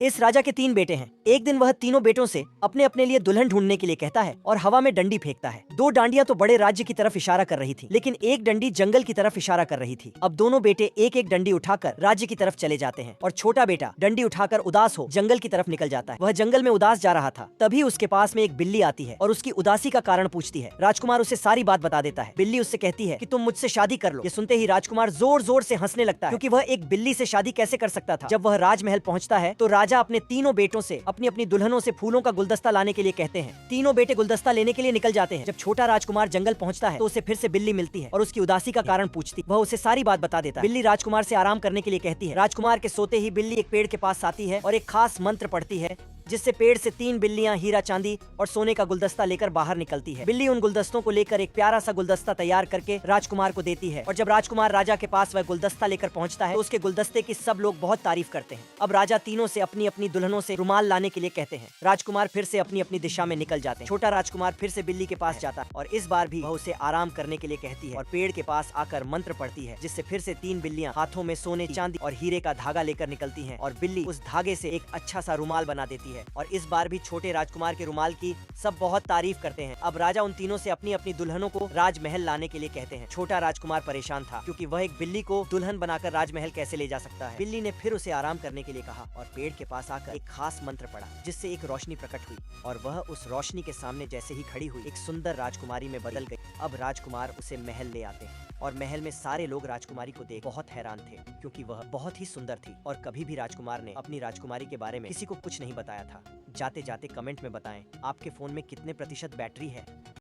इस राजा के 3 बेटे हैं। एक दिन वह तीनों बेटों से अपने अपने लिए दुल्हन ढूंढने के लिए कहता है और हवा में डंडी फेंकता है। 2 डांडियां तो बड़े राज्य की तरफ इशारा कर रही थी, लेकिन एक डंडी जंगल की तरफ इशारा कर रही थी। अब दोनों बेटे एक एक डंडी उठाकर राज्य की तरफ चले जाते हैं और छोटा बेटा डंडी उठाकर उदास हो जंगल की तरफ निकल जाता है। वह जंगल में उदास जा रहा था, तभी उसके पास में एक बिल्ली आती है और उसकी उदासी का कारण पूछती है। राजकुमार उसे सारी बात बता देता है। बिल्ली उससे कहती है कि तुम मुझसे शादी कर लो। ये सुनते ही राजकुमार जोर जोर से हंसने लगता है, क्योंकि वह एक बिल्ली से शादी कैसे कर सकता था। जब वह राजमहल पहुंचता है तो राजा अपने तीनों बेटों से अपनी अपनी दुल्हनों से फूलों का गुलदस्ता लाने के लिए कहते हैं। तीनों बेटे गुलदस्ता लेने के लिए निकल जाते हैं। जब छोटा राजकुमार जंगल पहुंचता है तो उसे फिर से बिल्ली मिलती है और उसकी उदासी का कारण पूछती। वह उसे सारी बात बता देता है। बिल्ली राजकुमार से आराम करने के लिए कहती है। राजकुमार के सोते ही बिल्ली एक पेड़ के पास आती है और एक खास मंत्र पढ़ती है, जिससे पेड़ से 3 बिल्लियां हीरा चांदी और सोने का गुलदस्ता लेकर बाहर निकलती है। बिल्ली उन गुलदस्तों को लेकर एक प्यारा सा गुलदस्ता तैयार करके राजकुमार को देती है और जब राजकुमार राजा के पास वह गुलदस्ता लेकर पहुंचता है तो उसके गुलदस्ते की सब लोग बहुत तारीफ करते हैं। अब राजा तीनों से अपनी अपनी दुल्हनों से रुमाल लाने के लिए कहते हैं। राजकुमार फिर से अपनी अपनी दिशा में निकल जाते हैं। छोटा राजकुमार फिर से बिल्ली के पास जाता है और इस बार भी वह उसे आराम करने के लिए कहती है और पेड़ के पास आकर मंत्र पढ़ती है, जिससे फिर से 3 बिल्लियां हाथों में सोने, चांदी और हीरे का धागा लेकर निकलती हैं और बिल्ली उस धागे से एक अच्छा सा रुमाल बना देती है और इस बार भी छोटे राजकुमार के रुमाल की सब बहुत तारीफ करते हैं। अब राजा उन तीनों से अपनी अपनी दुल्हनों को राजमहल लाने के लिए कहते हैं। छोटा राजकुमार परेशान था, क्योंकि वह एक बिल्ली को दुल्हन बनाकर राजमहल कैसे ले जा सकता है। बिल्ली ने फिर उसे आराम करने के लिए कहा और पेड़ के पास आकर एक खास मंत्र पढ़ा, जिससे एक रोशनी प्रकट हुई और वह उस रोशनी के सामने जैसे ही खड़ी हुई एक सुंदर राजकुमारी में बदल गई। अब राजकुमार उसे महल ले आते हैं और महल में सारे लोग राजकुमारी को देख बहुत हैरान थे, क्योंकि वह बहुत ही सुंदर थी और कभी भी राजकुमार ने अपनी राजकुमारी के बारे में किसी को कुछ नहीं बताया था। जाते जाते कमेंट में बताएं आपके फोन में कितने % बैटरी है।